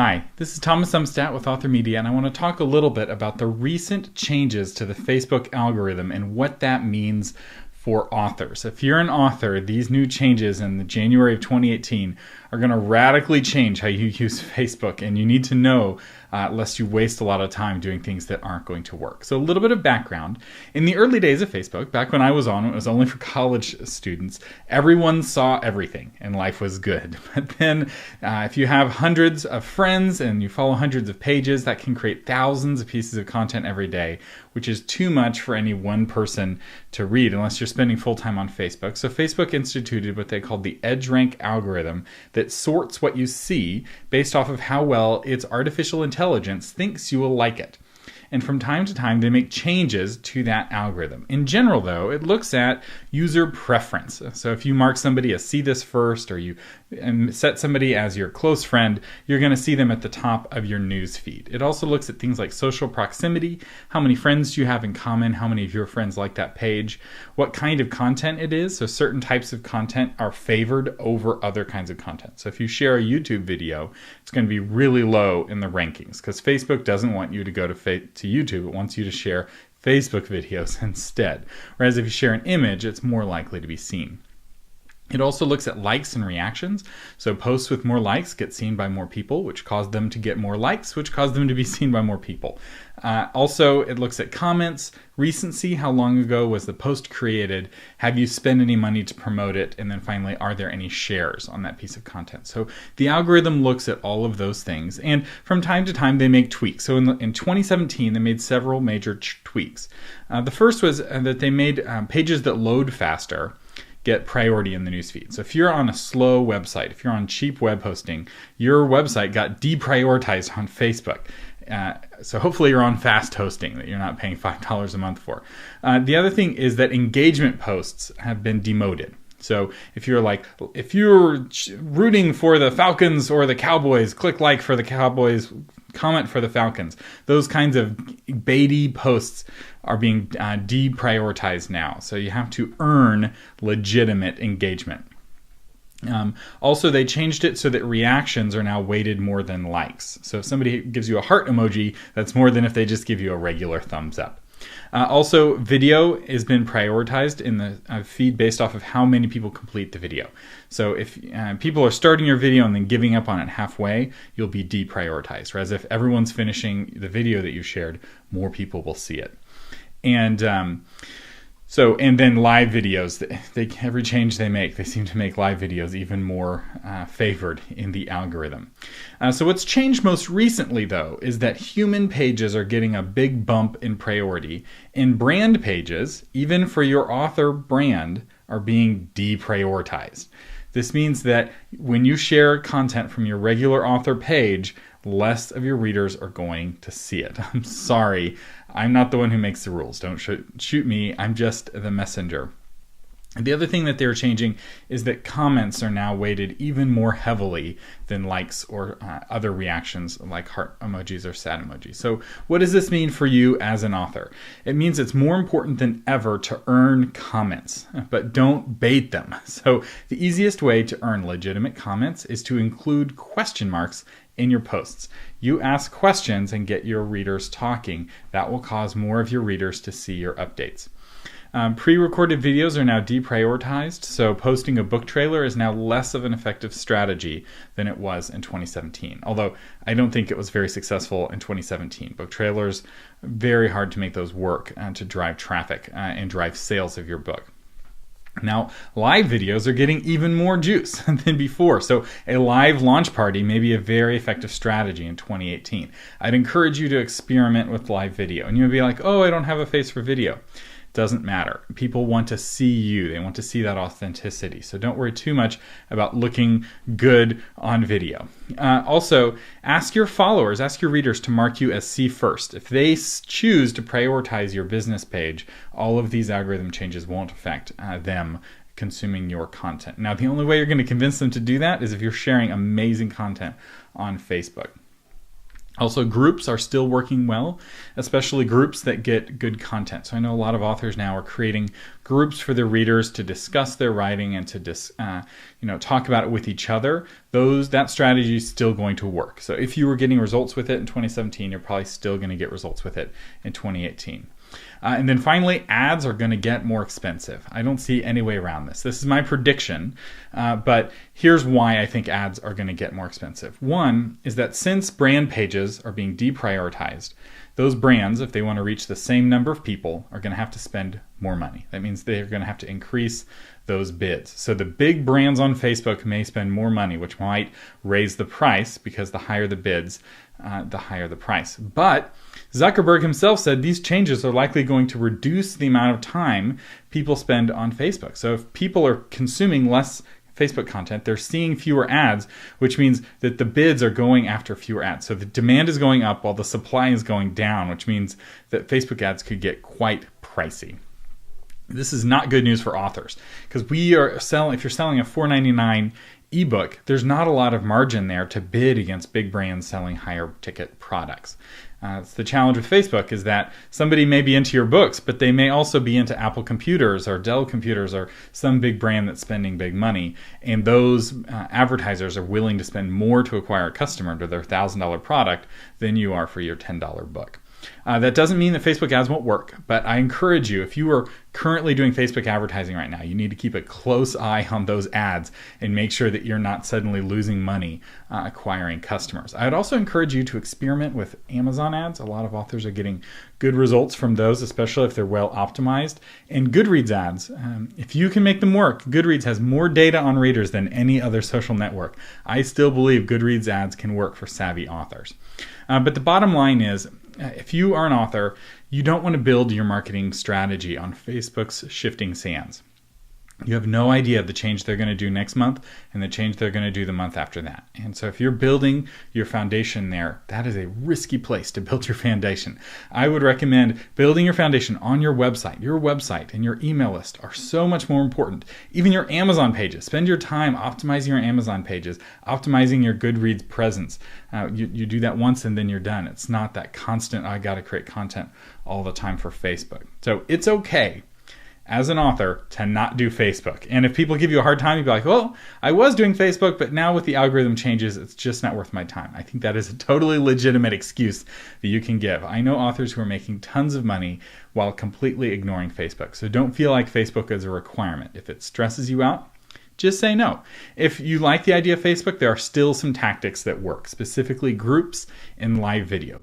Hi, this is Thomas Umstattd with Author Media, and I want to talk a little bit about the recent changes to the Facebook algorithm and what that means for authors. If you're an author, these new changes in the January of 2018 are going to radically change how you use Facebook, and you need to know lest you waste a lot of time doing things that aren't going to work. So a little bit of background. In the early days of Facebook, back when I was on, it was only for college students. Everyone saw everything, and life was good. But then if you have hundreds of friends and you follow hundreds of pages, that can create thousands of pieces of content every day, which is too much for any one person to read unless you're spending full time on Facebook. So Facebook instituted what they called the EdgeRank algorithm that sorts what you see based off of how well its artificial intelligence thinks you will like it. And from time to time, they make changes to that algorithm. In general, though, it looks at user preference. So if you mark somebody as see this first, or you set somebody as your close friend, you're going to see them at the top of your news feed. It also looks at things like social proximity, how many friends do you have in common, how many of your friends like that page, what kind of content it is. So certain types of content are favored over other kinds of content. So if you share a YouTube video, it's going to be really low in the rankings because Facebook doesn't want you to go to YouTube. It wants you to share Facebook videos instead. Whereas if you share an image, it's more likely to be seen. It also looks at likes and reactions. So posts with more likes get seen by more people, which cause them to get more likes, which cause them to be seen by more people. Also, it looks at comments, recency, how long ago was the post created, have you spent any money to promote it, and then finally, are there any shares on that piece of content? So the algorithm looks at all of those things, and from time to time, they make tweaks. So in 2017, they made several major tweaks. The first was that they made pages that load faster get priority in the newsfeed. So if you're on a slow website, if you're on cheap web hosting, your website got deprioritized on Facebook. So hopefully you're on fast hosting that you're not paying $5 a month for. The other thing is that engagement posts have been demoted. So if you're rooting for the Falcons or the Cowboys, click like for the Cowboys, comment for the Falcons. Those kinds of baity posts are being deprioritized now. So you have to earn legitimate engagement. Also, they changed it so that reactions are now weighted more than likes. So if somebody gives you a heart emoji, that's more than if they just give you a regular thumbs up. Also, video has been prioritized in the feed based off of how many people complete the video. So if people are starting your video and then giving up on it halfway, you'll be deprioritized. Whereas if everyone's finishing the video that you shared, more people will see it. And then live videos, every change they make, they seem to make live videos even more favored in the algorithm. So what's changed most recently, though, is that human pages are getting a big bump in priority, and brand pages, even for your author brand, are being deprioritized. This means that when you share content from your regular author page, less of your readers are going to see it. I'm sorry. I'm not the one who makes the rules. Don't shoot me. I'm just the messenger. And the other thing that they're changing is that comments are now weighted even more heavily than likes or other reactions like heart emojis or sad emojis. So what does this mean for you as an author? It means it's more important than ever to earn comments, but don't bait them. So the easiest way to earn legitimate comments is to include question marks in your posts. You ask questions and get your readers talking. That will cause more of your readers to see your updates. Pre-recorded videos are now deprioritized, so posting a book trailer is now less of an effective strategy than it was in 2017. Although I don't think it was very successful in 2017. Book trailers, very hard to make those work to drive traffic and drive sales of your book. Now, live videos are getting even more juice than before, so a live launch party may be a very effective strategy in 2018. I'd encourage you to experiment with live video, and you'll be like, oh, I don't have a face for video. Doesn't matter. People want to see you. They want to see that authenticity. So don't worry too much about looking good on video. Also, ask your followers, ask your readers to mark you as see first. If they choose to prioritize your business page, all of these algorithm changes won't affect them consuming your content. Now, the only way you're going to convince them to do that is if you're sharing amazing content on Facebook. Also, groups are still working well, especially groups that get good content. So I know a lot of authors now are creating groups for their readers to discuss their writing and to talk about it with each other. That strategy is still going to work. So if you were getting results with it in 2017, you're probably still going to get results with it in 2018. And then finally, ads are going to get more expensive. I don't see any way around this. This is my prediction, but here's why I think ads are going to get more expensive. One is that since brand pages are being deprioritized, those brands, if they want to reach the same number of people, are going to have to spend more money. That means they're going to have to increase those bids. So the big brands on Facebook may spend more money, which might raise the price because the higher the bids, the higher the price. But Zuckerberg himself said these changes are likely going to reduce the amount of time people spend on Facebook. So if people are consuming less Facebook content, they're seeing fewer ads, which means that the bids are going after fewer ads. So the demand is going up while the supply is going down, which means that Facebook ads could get quite pricey. This is not good news for authors because if you're selling a $4.99 ebook, there's not a lot of margin there to bid against big brands selling higher ticket products. It's the challenge with Facebook is that somebody may be into your books, but they may also be into Apple computers or Dell computers or some big brand that's spending big money. And those advertisers are willing to spend more to acquire a customer to their $1,000 product than you are for your $10 book. That doesn't mean that Facebook ads won't work, but I encourage you, if you are currently doing Facebook advertising right now, you need to keep a close eye on those ads and make sure that you're not suddenly losing money acquiring customers. I'd also encourage you to experiment with Amazon ads. A lot of authors are getting good results from those, especially if they're well optimized. And Goodreads ads, if you can make them work, Goodreads has more data on readers than any other social network. I still believe Goodreads ads can work for savvy authors. But the bottom line is, if you are an author, you don't want to build your marketing strategy on Facebook's shifting sands. You have no idea of the change they're going to do next month and the change they're going to do the month after that. And so if you're building your foundation there, that is a risky place to build your foundation. I would recommend building your foundation on your website. Your website and your email list are so much more important. Even your Amazon pages. Spend your time optimizing your Amazon pages, optimizing your Goodreads presence. You do that once and then you're done. It's not that constant, I got to create content all the time for Facebook. So it's okay as an author to not do Facebook. And if people give you a hard time, you'd be like, well, I was doing Facebook, but now with the algorithm changes, it's just not worth my time. I think that is a totally legitimate excuse that you can give. I know authors who are making tons of money while completely ignoring Facebook. So don't feel like Facebook is a requirement. If it stresses you out, just say no. If you like the idea of Facebook, there are still some tactics that work, specifically groups and live video.